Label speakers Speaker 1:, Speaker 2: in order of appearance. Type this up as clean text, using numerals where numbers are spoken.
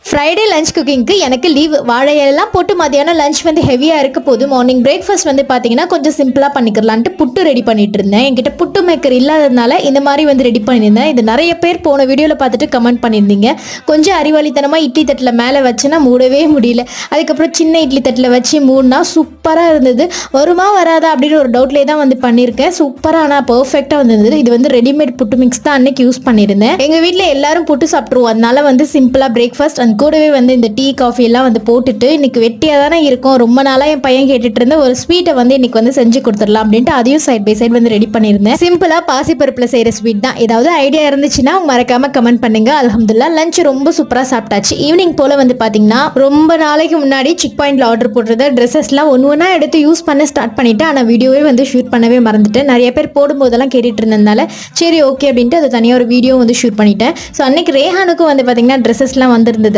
Speaker 1: Friday lunch குக்கிங்க்கு எனக்கு leave. வாழையெல்லாம் போட்டு மதியானம் லஞ்ச் வந்து ஹெவியாக இருக்க போது மார்னிங் பிரேக்ஃபாஸ்ட் வந்து பார்த்தீங்கன்னா கொஞ்சம் சிம்பிளாக பண்ணிக்கலான்ட்டு புட்டு ரெடி பண்ணிட்டு இருந்தேன். என்கிட்ட புட்டு மேக்கர் இல்லாததுனால இந்த மாதிரி வந்து ரெடி பண்ணியிருந்தேன். இது நிறைய பேர் போன வீடியோவில் பார்த்துட்டு கமெண்ட் பண்ணியிருந்தீங்க. கொஞ்சம் அறிவாளித்தனமாக இட்லி தட்டில் மேலே வச்சுன்னா மூடவே முடியல. அதுக்கப்புறம் சின்ன இட்லி தட்டில் வச்சு மூடினா சூப்பராக இருந்தது. வருமா வராதா அப்படின்னு ஒரு டவுட்லேயே தான் வந்து பண்ணியிருக்கேன். சூப்பராக ஆனால் பர்ஃபெக்டாக வந்திருந்தது. இது வந்து ரெடிமேட் புட்டு மிக்ஸ் தான் அன்னைக்கு யூஸ் பண்ணியிருந்தேன். எங்கள் வீட்டில் எல்லாரும் புட்டு சாப்பிட்ருவோம். அதனால வந்து சிம்பிளாக பிரேக்ஃபாஸ்ட் அண்ட் கூடவே வந்து இந்த டீ காஃபி எல்லாம் வந்து போட்டுட்டு இன்னைக்கு வெட்டியாக தானே இருக்கும், ரொம்ப நாளாக என் பையன் கேட்டுட்டு இருந்த ஒரு ஸ்வீட்டை வந்து இன்னைக்கு வந்து செஞ்சு கொடுத்துடலாம் அப்படின்ட்டு அதையும் சைட் பை சைட் வந்து ரெடி பண்ணியிருந்தேன். சிம்பிளாக பாசிப்பருப்பில் செய்கிற ஸ்வீட் தான். ஏதாவது ஐடியா இருந்துச்சுன்னா மறக்காம கமெண்ட் பண்ணுங்க. அல்ஹம்துலில்லாஹ் லஞ்ச் ரொம்ப சூப்பராக சாப்பிட்டாச்சு. ஈவினிங் போல் வந்து பார்த்தீங்கன்னா ரொம்ப நாளைக்கு முன்னாடி சிக் பாயிண்ட்ல ஆர்டர் போட்டுருந்த ட்ரெஸ்ஸஸ்லாம் ஒன்று ஒன்றா எடுத்து யூஸ் பண்ண ஸ்டார்ட் பண்ணிவிட்டு ஆனால் வீடியோவே வந்து ஷூட் பண்ணவே மறந்துட்டேன். நிறைய பேர் போடும்போதெல்லாம் கேட்டுட்டு இருந்ததுனால சரி ஓகே அப்படின்ட்டு அது தனியாக ஒரு வீடியோ வந்து ஷூட் பண்ணிட்டேன். ஸோ அன்னைக்கு ரேஹானுக்கும் வந்து பார்த்தீங்கன்னா ட்ரெஸ்ஸஸ்லாம் வந்திருந்தது.